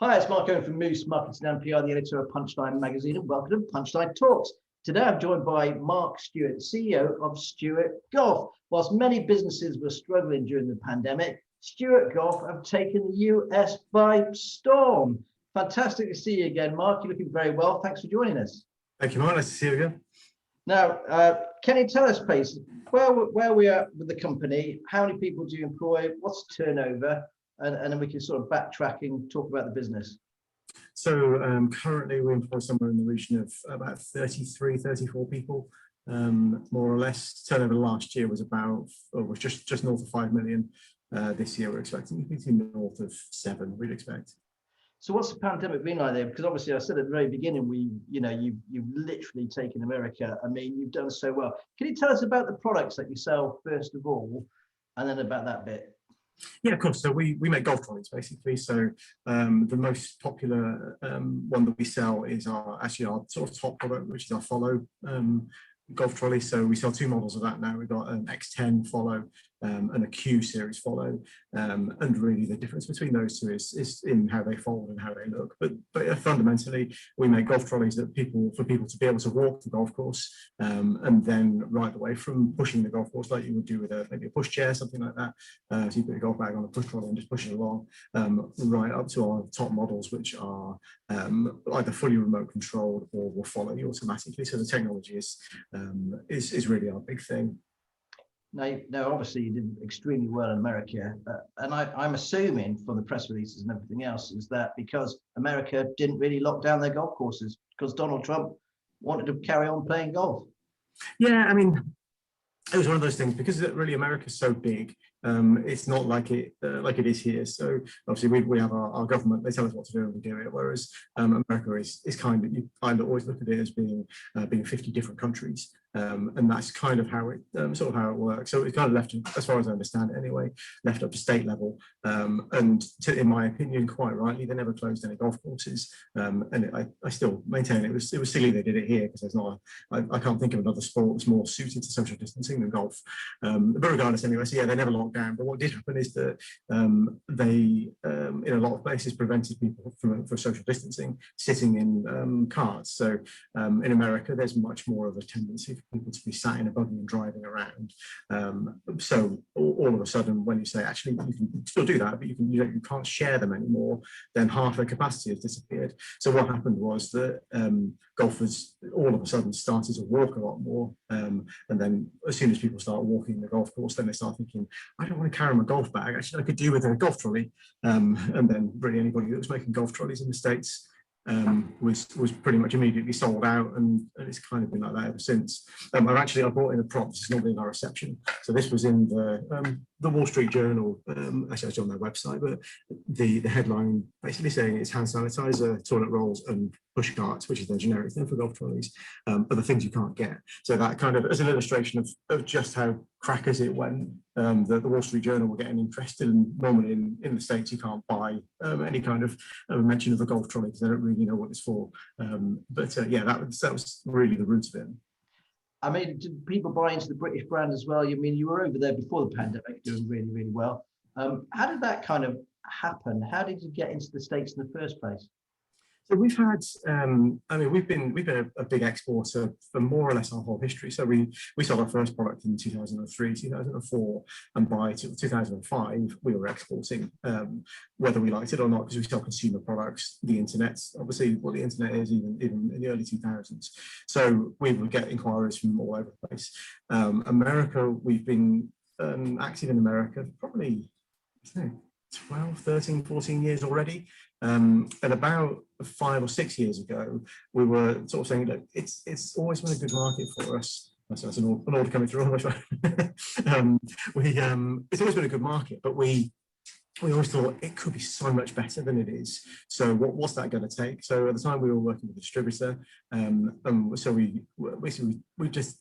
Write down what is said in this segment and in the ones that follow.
Hi, it's Mark Owen from Moose Marketing and PR, the editor of Punchline magazine, and welcome to Punchline Talks. Today I'm joined by Mark Stewart, CEO of Stewart Golf. Whilst many businesses were struggling during the pandemic, Stewart Golf have taken the US by storm. Fantastic to see you again, Mark. You're looking very well. Thanks for joining us. Thank you, Mark. Nice to see you again. Now, can you tell us, please, where we are with the company? How many people do you employ? What's turnover? And then we can sort of backtrack and talk about the business. So currently we employ somewhere in the region of about 33, 34 people, more or less. Turnover last year was was just north of 5 million. This year we're expecting between north of 7, we'd expect. So what's the pandemic been like there? Because obviously I said at the very beginning, you've literally taken America. I mean, you've done so well. Can you tell us about the products that you sell first of all, and then about that bit? Yeah, of course. So we make golf trolleys basically. So the most popular one that we sell is our sort of top product, which is our Follow golf trolley. So we sell 2 models of that now. We've got an X10 Follow and a Q series Follow, and really the difference between those two is in how they fold and how they look. But fundamentally, we make golf trolleys for people to be able to walk the golf course, and then right away from pushing the golf course like you would do with maybe a push chair, something like that. So you put your golf bag on a push trolley and just push it along, right up to our top models, which are either fully remote controlled or will follow you automatically. So the technology is really our big thing. Now, obviously, you did extremely well in America, and I'm assuming from the press releases and everything else is that because America didn't really lock down their golf courses because Donald Trump wanted to carry on playing golf. Yeah, I mean, it was one of those things because really America's so big. It's not like it is here. So obviously we have our government; they tell us what to do and we do it. Whereas America is kind of, you kind of always look at it as being 50 different countries, and that's kind of how it how it works. So it's kind of left, as far as I understand it anyway, left up to state level. And in my opinion, quite rightly, they never closed any golf courses. And I still maintain it was silly they did it here because there's not. I can't think of another sport that's more suited to social distancing than golf. But regardless, anyway, so yeah, they never locked down. But what did happen is that they, in a lot of places, prevented people from social distancing sitting in cars. So in America, there's much more of a tendency for people to be sat in a buggy and driving around. So all of a sudden, when you say actually you can still do that, but you can't share them anymore, then half their capacity has disappeared. So what happened was that golfers all of a sudden started to walk a lot more, and then as soon as people start walking the golf course, then they start thinking, I don't want to carry my golf bag. Actually, I could do with a golf trolley. And then really anybody that was making golf trolleys in the States was pretty much immediately sold out, and it's kind of been like that ever since. I brought in a prop. This is not in our reception, so this was in the Wall Street Journal. Actually, it's on their website, but the headline basically saying it's hand sanitizer, toilet rolls, and push carts, which is their generic thing for golf trolleys, are the things you can't get. So that kind of as an illustration of just how crackers it went. The Wall Street Journal were getting interested, and normally in the States you can't buy any kind of mention of a golf trolley because they don't really know what it's for. Yeah, that was really the root of it. I mean, did people buy into the British brand as well? I mean, you were over there before the pandemic, doing really, really well. How did that kind of happen? How did you get into the States in the first place? So we've had, we've been a big exporter for more or less our whole history. So we sold our first product in 2003, 2004, and by 2005 we were exporting, whether we liked it or not, because we sell consumer products. The internet's obviously what the internet is, even in the early 2000s. So we would get inquiries from all over the place. America, we've been active in America for probably 12, 13, 14 years already. And about 5 or 6 years ago, we were sort of saying, look, it's always been a good market for us. That's an order coming through. It's always been a good market, but we always thought it could be so much better than it is. So what's that going to take? So at the time we were working with a distributor, so we just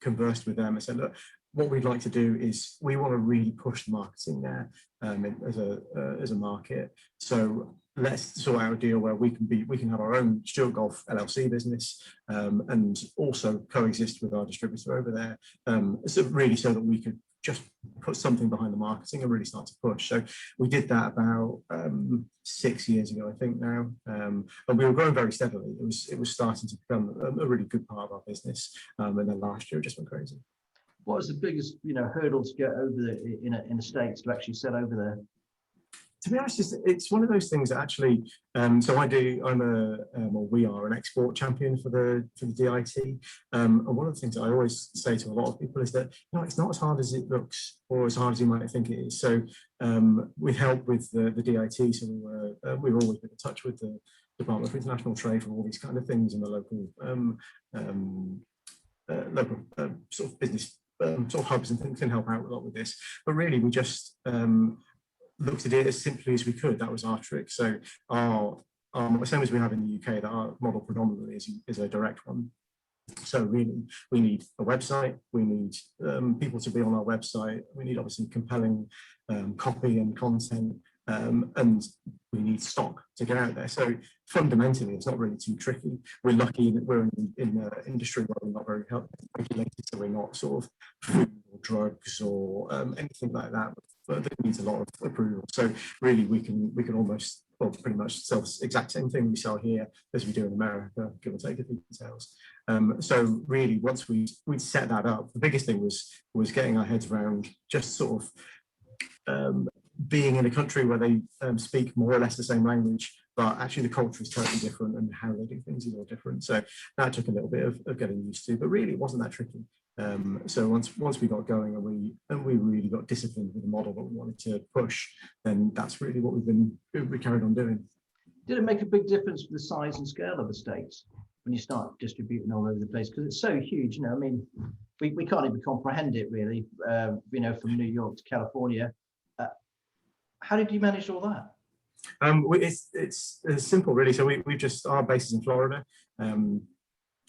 conversed with them and said, look, what we'd like to do is we want to really push the marketing there as a market. So let's sort out a deal where we can have our own Stewart Golf LLC business, and also coexist with our distributor over there. So that we could just put something behind the marketing and really start to push. So we did that about 6 years ago, I think now, and we were growing very steadily. It was starting to become a really good part of our business, and then last year it just went crazy. What was the biggest, hurdle to get over in the States to actually sell over there? To be honest, it's one of those things that actually. We are an export champion for the DIT, and one of the things that I always say to a lot of people is that it's not as hard as it looks, or as hard as you might think it is. So we help with the DIT, so we were always been in touch with the Department for International Trade for all these kind of things, and the local sort of business sort of hubs and things can help out a lot with this. But really, we just looked at it as simply as we could. That was our trick. So our same as we have in the UK, that our model predominantly is a direct one. So really, we need a website, we need people to be on our website, we need obviously compelling copy and content, and we need stock to get out there. So fundamentally, it's not really too tricky. We're lucky that we're in an industry where we're not very regulated, so we're not sort of food or drugs or anything like that, but it needs a lot of approval. So really, we can almost, well, pretty much sell the exact same thing we sell here as we do in America, give or take a few details. So really, once we'd set that up, the biggest thing was getting our heads around just sort of being in a country where they speak more or less the same language, but actually the culture is totally different and how they do things is all different. So that took a little bit of getting used to, but really it wasn't that tricky. So once we got going and we really got disciplined with the model that we wanted to push, then that's really what we carried on doing. Did it make a big difference for the size and scale of the States when you start distributing all over the place? Because it's so huge, I mean, we can't even comprehend it really, from New York to California. How did you manage all that? It's simple, really. So we just, our base is in Florida, and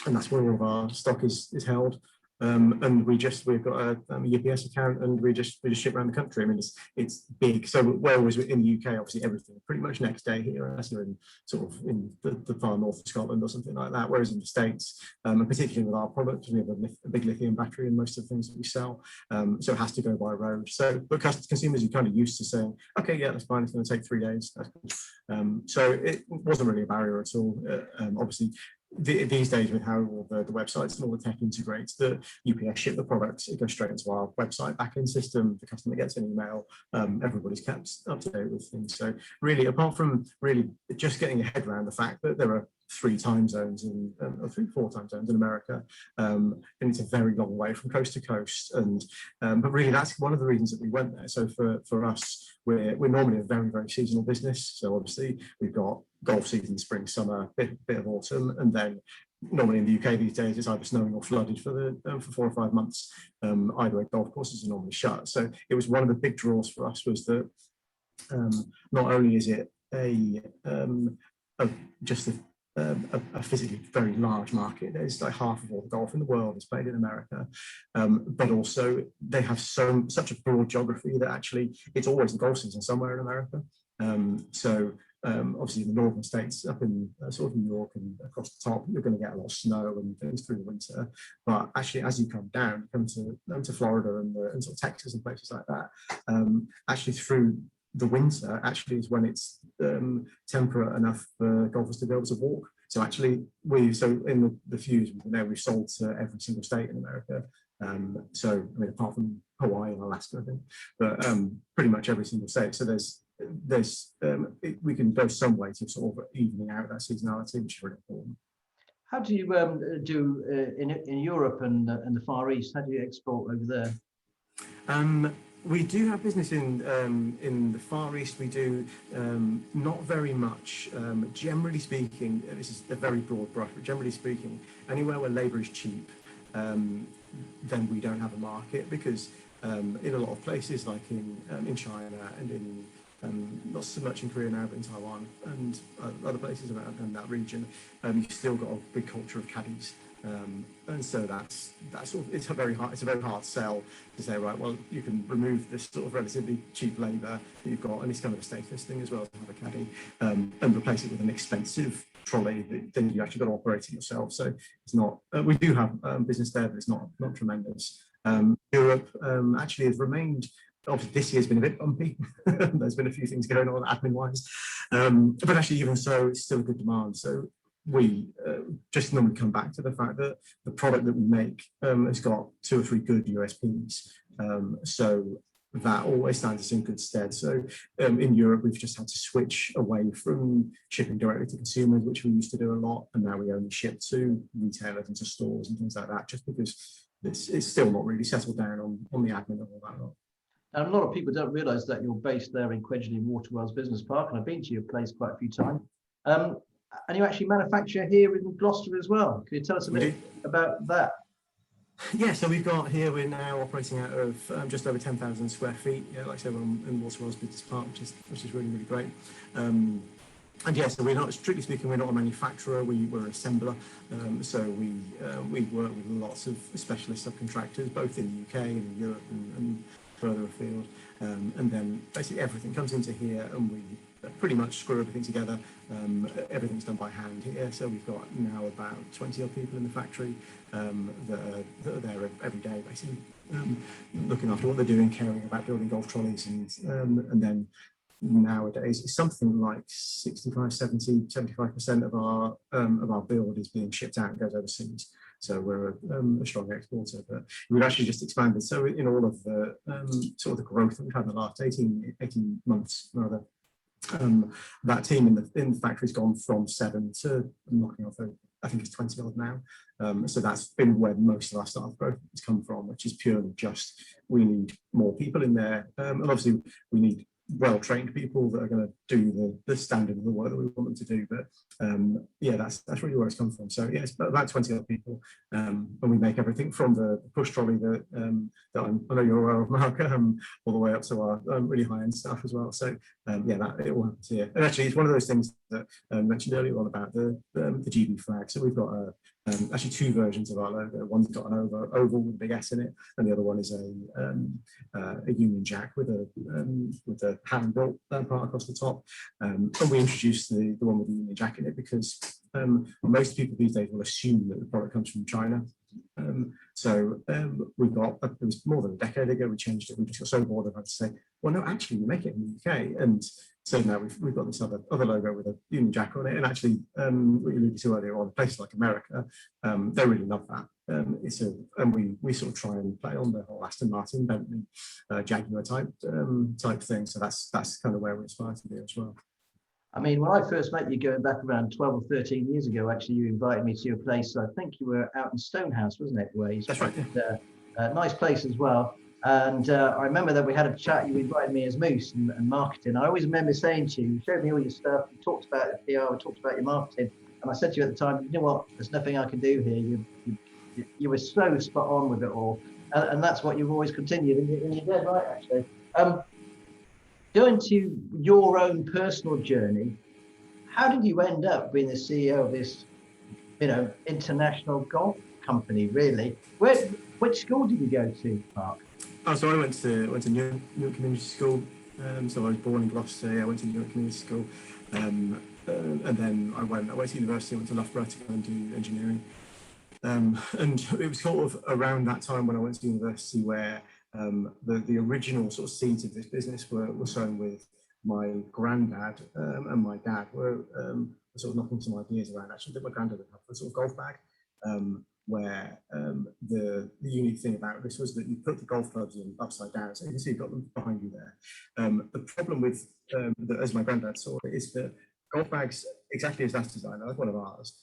that's where all of our stock is held. And we've got a UPS account, and we just ship around the country. I mean, it's big. So whereas in the UK, obviously everything pretty much next day here, unless you're in sort of in the far north of Scotland or something like that. Whereas in the States, and particularly with our products, we have a big lithium battery in most of the things that we sell. So it has to go by road. So, but consumers are kind of used to saying, okay, yeah, that's fine. It's going to take 3 days. That's cool. So it wasn't really a barrier at all. Obviously, these days, with how all the websites and all the tech integrates, the UPS ship the products, it goes straight into our website backend system. The customer gets an email. Everybody's kept up to date with things. So really, apart from really just getting your head around the fact that there are 3 time zones or 4 time zones in America, and it's a very long way from coast to coast. And but really, that's one of the reasons that we went there. So for us, we're normally a very, very seasonal business. So obviously, we've got golf season, spring, summer, bit of autumn, and then normally in the UK these days it's either snowing or flooded for 4 or 5 months. Either way, golf courses are normally shut. So it was one of the big draws for us was that not only is it just a physically very large market. There's like half of all the golf in the world is played in America, but also they have such a broad geography that actually it's always the golf season somewhere in America. Obviously in the northern states, up in sort of New York and across the top, you're going to get a lot of snow and things through the winter. But actually, as you come down, come to Florida and sort of Texas and places like that, actually through the winter actually is when it's temperate enough for golfers to be able to walk. So actually, in the few years we've been there, we've sold to every single state in America. So I mean, apart from Hawaii and Alaska, I think, but pretty much every single state. So we can go some way to sort of evening out that seasonality, which is really important. How do you do in Europe and the Far East? How do you export over there? We do have business in the Far East. We do not very much. Generally speaking, this is a very broad brush, but generally speaking, anywhere where labour is cheap, then we don't have a market, because in a lot of places like in China and in not so much in Korea now, but in Taiwan and other places around that region, you've still got a big culture of caddies. And so that's sort of, it's a very hard sell to say, right, well, you can remove this sort of relatively cheap labour that you've got, and it's kind of a status thing as well to have a caddy, and replace it with an expensive trolley that then you actually got to operate it yourself. So it's not, we do have business there, but it's not tremendous. Europe actually has remained. Obviously, this year's been a bit bumpy. There's been a few things going on admin-wise, but actually, even so, it's still a good demand. So we just normally come back to the fact that the product that we make has got 2 or 3 good USPs. So that always stands us in good stead. So in Europe, we've just had to switch away from shipping directly to consumers, which we used to do a lot, and now we only ship to retailers and to stores and things like that, just because it's still not really settled down on the admin and all that lot. And a lot of people don't realise that you're based there in Quedgeley Waterwells Business Park, and I've been to your place quite a few times. And you actually manufacture here in Gloucester as well. Can you tell us a bit about that? Yeah, so we've got here, we're now operating out of just over 10,000 square feet. Yeah, like I said, we're in Waterwells Business Park, which is really, really great. And yeah, so we're not, strictly speaking, we're not a manufacturer, we're an assembler. So we work with lots of specialist subcontractors, both in the UK and in Europe and further afield. And then basically everything comes into here and we pretty much screw everything together. Everything's done by hand here. So we've got now about 20 odd people in the factory that are there every day, basically, looking after what they're doing, caring about building golf trolleys. And then nowadays it's something like 65, 70, 75% of our build is being shipped out and goes overseas. So we're a strong exporter, but we've actually just expanded. So in all of the sort of the growth that we've had in the last 18 months, rather, that team in the factory's gone from 7 to knocking off, I think it's 20 odd now. So that's been where most of our staff growth has come from, which is purely just we need more people in there, and obviously we need well-trained people that are going to do the standard of the work that we want them to do. But yeah, that's really where it's come from. So yeah, it's about 20 other people, and we make everything from the push trolley that I know you're aware of, Mark, all the way up to our really high-end stuff as well. So yeah, that it all happens here. And actually, it's one of those things that I mentioned earlier on about the GB flag. So we've got actually 2 versions of our logo. One's got an oval with a big S in it, and the other one is a Union Jack with a hand-built part across the top. And we introduced the one with the Union Jack in it because most people these days will assume that the product comes from China. So we got, it was more than a decade ago, we changed it. We just got so bored of having to say, well, no, actually, we make it in the UK. And so now we've got this other logo with a Union Jack on it. And actually, what you alluded to earlier on, places like America, they really love that. And we sort of try and play on the whole Aston Martin, Bentley, Jaguar type thing. So that's kind of where we aspire to be as well. I mean, when I first met you going back around 12 or 13 years ago, actually, you invited me to your place. I think you were out in Stonehouse, wasn't it? Where you That's right. Nice place as well. And I remember that we had a chat. You invited me as Moose and marketing. I always remember saying to you, you showed me all your stuff. You talked about the PR. We talked about your marketing. And I said to you at the time, you know what? There's nothing I can do here. You were so spot on with it all. And that's what you've always continued. And you're dead right, actually. Going to your own personal journey, how did you end up being the CEO of this, international golf company? Really, which school did you go to, Mark? Oh, so I went to Newark Community School. So I was born in Gloucester. I went to Newark Community School, and then I went to university. I went to Loughborough to go and do engineering. And it was sort of around that time when I went to university where the original sort of seeds of this business were sown with my granddad and my dad were sort of knocking some ideas around. Actually, that my granddad had a sort of golf bag where the unique thing about this was that you put the golf clubs in upside down, so you can see you've got them behind you there. The problem with, as my granddad saw it, is that golf bags, exactly as that's designed, like one of ours,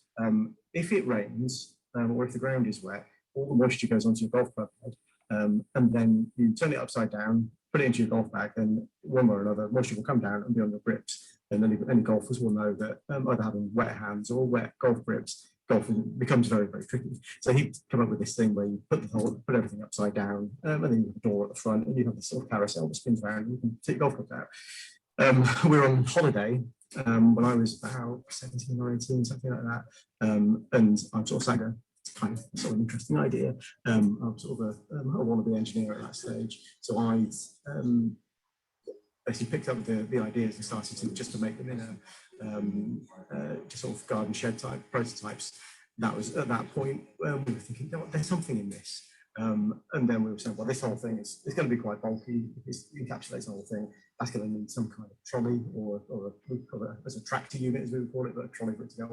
if it rains or if the ground is wet, all the moisture goes onto your golf club head. And then you turn it upside down, put it into your golf bag, then one way or another, moisture will come down and be on your grips. And then any golfers will know that either having wet hands or wet golf grips, golfing becomes very, very tricky. So he'd come up with this thing where you put everything upside down, and then you have a door at the front, and you have this sort of carousel that spins around, and you can take your golf clubs out. We were on holiday when I was about 17 or 18, something like that, and I'm sort of sat there. It's kind of sort of an interesting idea. I'm sort of a wannabe engineer at that stage, so I basically picked up the ideas and started to make them in just sort of garden shed type prototypes. That was at that point we were thinking, there's something in this. And then we were saying, well, this whole thing is going to be quite bulky. It encapsulates the whole thing. That's going to need some kind of trolley or as a tractor unit, as we would call it, but a trolley for it to go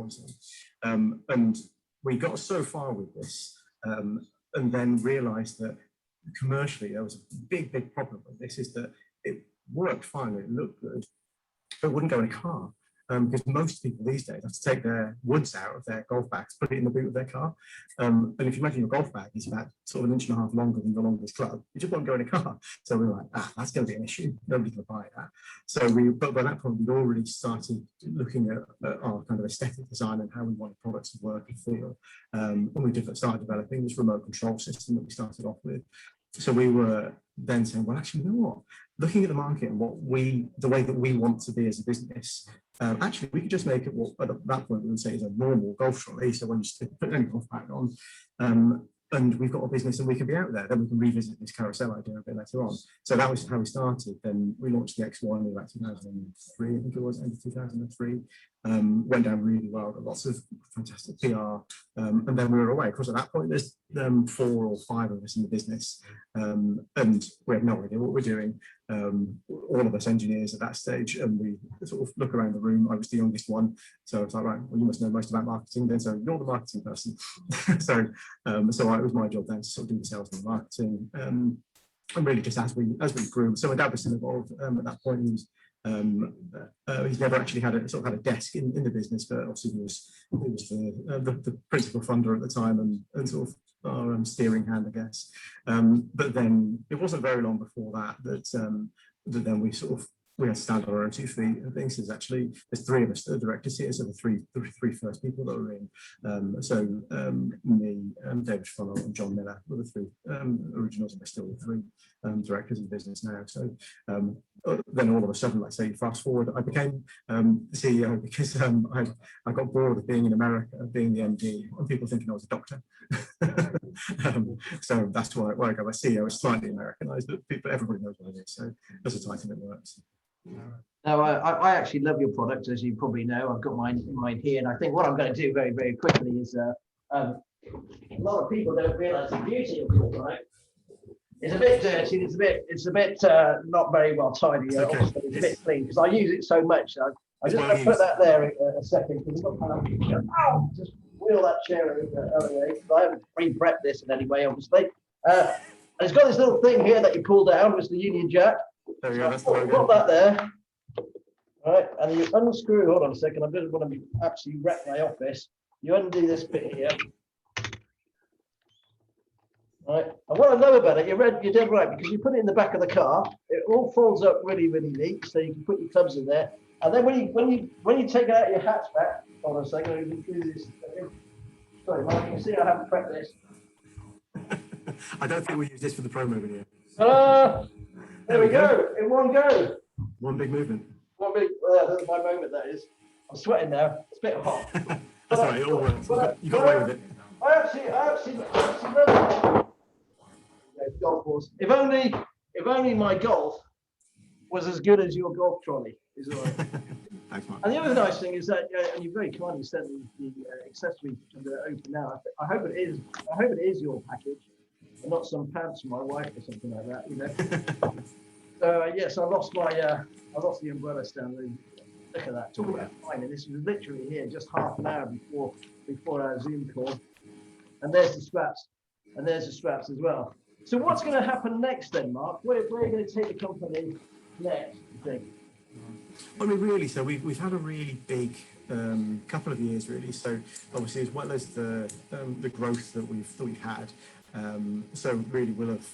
on. And we got so far with this, and then realised that commercially there was a big problem with this, is that it worked fine, it looked good, but it wouldn't go in a car. Because most people these days have to take their woods out of their golf bags, put it in the boot of their car. And if you imagine your golf bag is about sort of 1.5 inches longer than the longest club, you just won't go in a car. So we were like, that's going to be an issue. Nobody's going to buy that. So but by that point, we'd already started looking at our kind of aesthetic design and how we wanted products to work and feel. And we started developing this remote control system that we started off with. So we were then saying, well, actually, you know what? Looking at the market and the way that we want to be as a business, actually, we could just make it what at that point we would say is a normal golf trolley. So when you put any golf bag on, and we've got a business and we can be out there, then we can revisit this carousel idea a bit later on. So that was how we started. Then we launched the X1 in about 2003, I think it was, end of 2003. Went down really well, got lots of fantastic PR, and then we were away. Of course, at that point, there's 4 or 5 of us in the business, and we had no idea what we're doing. All of us engineers at that stage, and we sort of look around the room. I was the youngest one, so I was like, right, well, you must know most about marketing then, so you're the marketing person. So it was my job then to sort of do the sales and the marketing, and really just as we grew. So my dad was still involved at that point. He's never actually had a desk in the business, but obviously he was the principal funder at the time and sort of our steering hand, I guess. But then it wasn't very long before that then we had to stand on our own 2 feet and things. There's 3 of us, the directors here, so the three first people that were in. Me, David Follow and John Miller were the 3 originals, and we're still the 3 directors in business now. So then all of a sudden, like say, fast forward, I became the CEO because I got bored of being in America, being the MD, and people thinking I was a doctor. So that's why I got my CEO. It's slightly Americanized, but everybody knows what it is. So that's the title it works. Now, I actually love your product, as you probably know. I've got mine here, and I think what I'm going to do very, very quickly is a lot of people don't realise the beauty of your product. It's a bit dirty. It's a bit not very well tidy. Okay. It's a bit clean because I use it so much. I just want to put that there a second. Just wheel that chair over. I haven't pre-prepped this in any way, obviously. And it's got this little thing here that you pull down, with the Union Jack. There we go. That's the logo. Put that there. All right, and you unscrew. Hold on a second. I'm just going to absolutely wreck my office. You undo this bit here. All right, and what I love about it, you're dead right, because you put it in the back of the car. It all folds up really, really neat, so you can put your clubs in there. And then when you take it out of your hatchback, hold on a second. I'm going to do this. Sorry, Mark. You can see I haven't prepped this. I don't think we use this for the promo video. There we go. In one go. One big movement. That's my moment, that is. I'm sweating now. It's a bit hot. That's all right, it all works. You got away with it. I actually love it. Golf course. If only my golf was as good as your golf trolley. Is all right. Thanks, Mark. And the other nice thing is that, and you very kindly sent me the accessory open now. I hope it is your package, and not some pants for my wife or something like that. You know. So yes, I lost the umbrella stand. Look at that. Talk about finding. This was literally here just half an hour before our Zoom call. And there's the straps. And there's the straps as well. So what's going to happen next then, Mark? Where are you going to take the company next, you think? I mean, really, so we've had a really big couple of years, really. So obviously, as well as the growth that we've had, so really we'll have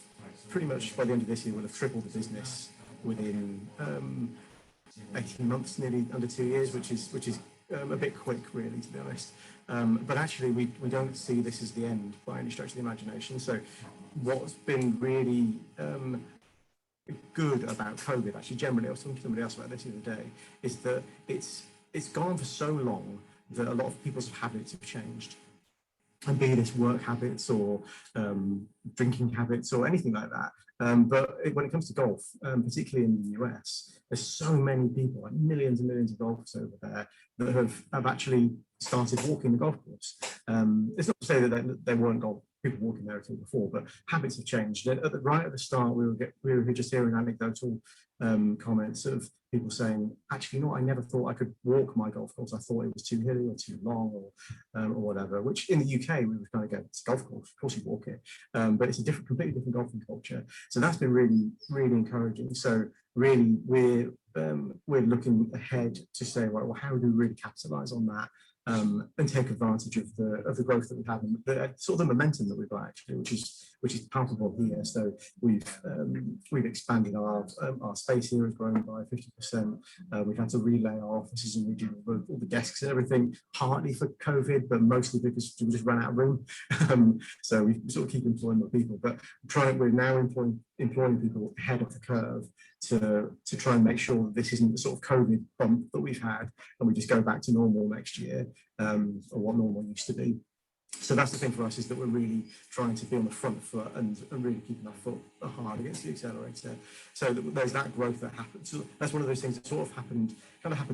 pretty much by the end of this year we'll have tripled the business within 18 months, nearly under 2 years, which is a bit quick, really, to be honest. But actually, we don't see this as the end by any stretch of the imagination. So what's been really good about COVID, actually, generally, I was talking to somebody else about this the other day, is that it's gone on for so long that a lot of people's habits have changed. And be this work habits or drinking habits or anything like that. But when it comes to golf, particularly in the US, there's so many people, like millions and millions of golfers over there, that have actually started walking the golf course. It's not to say that they weren't people walking there at all before, but habits have changed. Right at the start, we were just hearing anecdotal comments of people saying, actually, I never thought I could walk my golf course. I thought it was too hilly or too long or whatever, which in the UK, we would kind of go, it's a golf course, of course you walk it. But it's a completely different golfing culture. So that's been really, really encouraging. So really, we're looking ahead to say, well, how do we really capitalize on that? And take advantage of the growth that we've had and the sort of the momentum that we've got actually, which is palpable here. So we've expanded our space here has grown by 50%. We've had to relay our offices and redo all the desks and everything, partly for COVID, but mostly because we just ran out of room. So we sort of keep employing more people, but we're now employing people ahead of the curve to try and make sure that this isn't the sort of COVID bump that we've had and we just go back to normal next year, or what normal used to be. So that's the thing for us, is that we're really trying to be on the front foot and really keeping our foot hard against the accelerator. So there's that growth that happens. So that's one of those things that sort of happened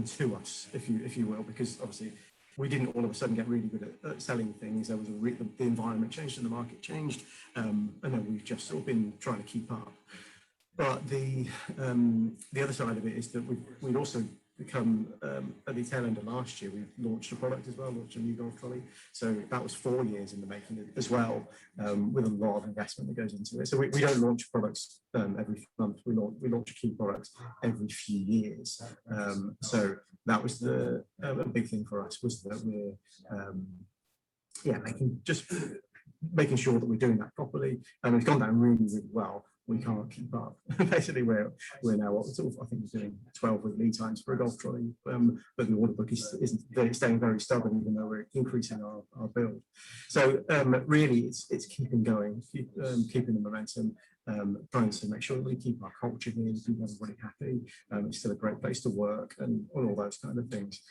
to us, if you will, because obviously we didn't all of a sudden get really good at selling things. There was the environment changed and the market changed, and then we've just sort of been trying to keep up. But the other side of it is that we'd also become, at the tail end of last year, we launched a product as well, launched a new golf trolley. So that was 4 years in the making as well, with a lot of investment that goes into it. So we don't launch products every month. We launch key products every few years. So that was a big thing for us, was that we're making sure that we're doing that properly. And it's gone down really, really well. We can't keep up. Basically, we're now I think we're doing 12-week lead times for a golf trolley, but the order book isn't staying very stubborn, even though we're increasing our build. So really, it's keeping going, keeping the momentum, trying to make sure that we keep our culture here, keep everybody happy. It's still a great place to work and all those kind of things.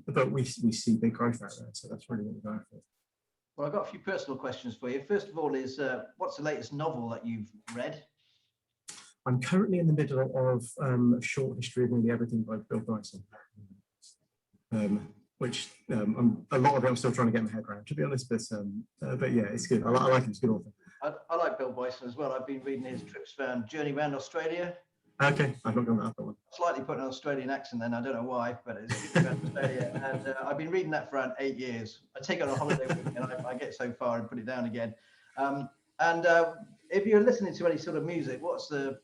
But we see big growth out there, so that's really what we're going for. Well, I've got a few personal questions for you. First of all is, what's the latest novel that you've read? I'm currently in the middle of a short history of nearly everything by Bryson, which a lot of it I'm still trying to get my head around, to be honest. But yeah, it's good. I like him. He's a good author. I like Bill Bryson as well. I've been reading his journey around Australia. Okay, I've not done that one. Slightly put an Australian accent then, I don't know why, but it's around Australia. And I've been reading that for around 8 years. I take it on a holiday week and I get so far and put it down again. If you're listening to any sort of music, what's your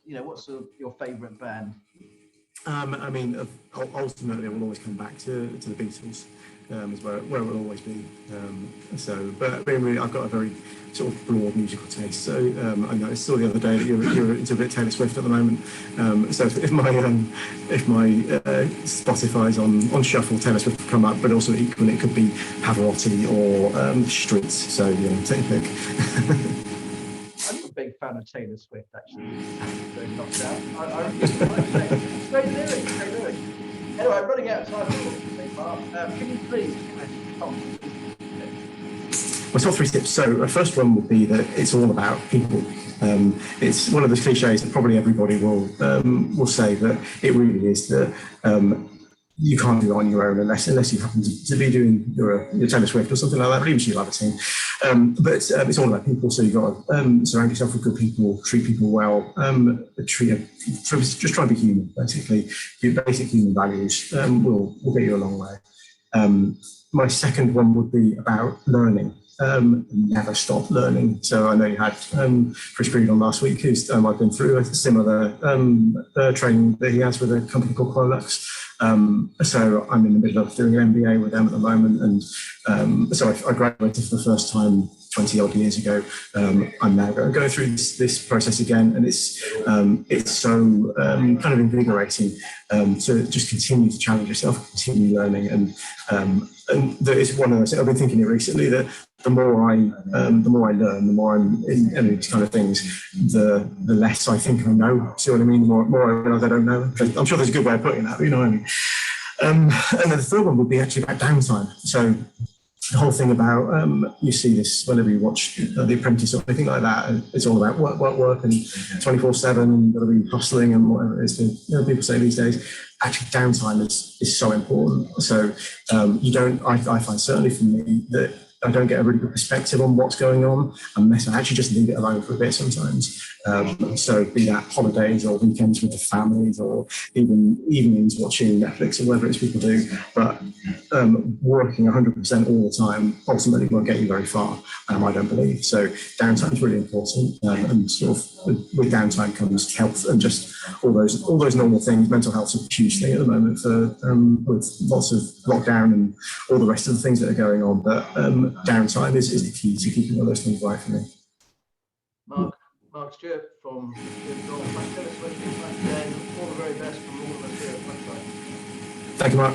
favourite band? I mean, ultimately, I will always come back to the Beatles. Is where it will always be. But really, I've got a very sort of broad musical taste. So I know I saw the other day that you're into a bit Taylor Swift at the moment. So if my Spotify's on shuffle, Taylor Swift will come up, but also equally it could be Pavarotti or Streets. So take a pick. I'm a big fan of Taylor Swift, actually. I really like great lyrics. Anyway, I'm running out of time. Mark, can you please my top 3 tips. So first one would be that it's all about people. It's one of those cliches that probably everybody will say, that it really is that you can't do it on your own unless you happen to be doing your Taylor Swift or something like that, but even you love a team. But it's all about people, so you've got to surround yourself with good people, treat people well, just try and be human, basically. Your basic human values will get you a long way. My second one would be about learning. Never stop learning. So I know you had Chris Breed on last week, who's I've been through a similar training that he has with a company called Quolux. So I'm in the middle of doing an MBA with them at the moment, and so I graduated for the first time 20 odd years ago. I'm now going through this process again, and it's so kind of invigorating to just continue to challenge yourself, continue learning, and that is one of those. I've been thinking it recently that the more I learn, the more I'm in these kind of things, the less I think I know. See what I mean? The more I realize I don't know. I'm sure there's a good way of putting that, but you know what I mean. And then the third one would be actually about downtime. So the whole thing about you see this whenever you watch The Apprentice or anything like that, and it's all about work, and 24/7, got to be hustling and whatever it is. People say these days. Actually, downtime is so important. So you don't. I find certainly for me that I don't get a really good perspective on what's going on unless I actually just leave it alone for a bit sometimes. So be that holidays or weekends with the families or even evenings watching Netflix or whatever it is people do. But working 100% all the time ultimately won't get you very far, I don't believe. So downtime is really important, and sort of with downtime comes health and just all those normal things. Mental health is a huge thing at the moment for with lots of lockdown and all the rest of the things that are going on. But downtime is the key to keeping all those things right for me. Mark Stewart from Stewart Golf. Thanks for listening. All the very best from all of us here at Punchline. Thank you, Mark.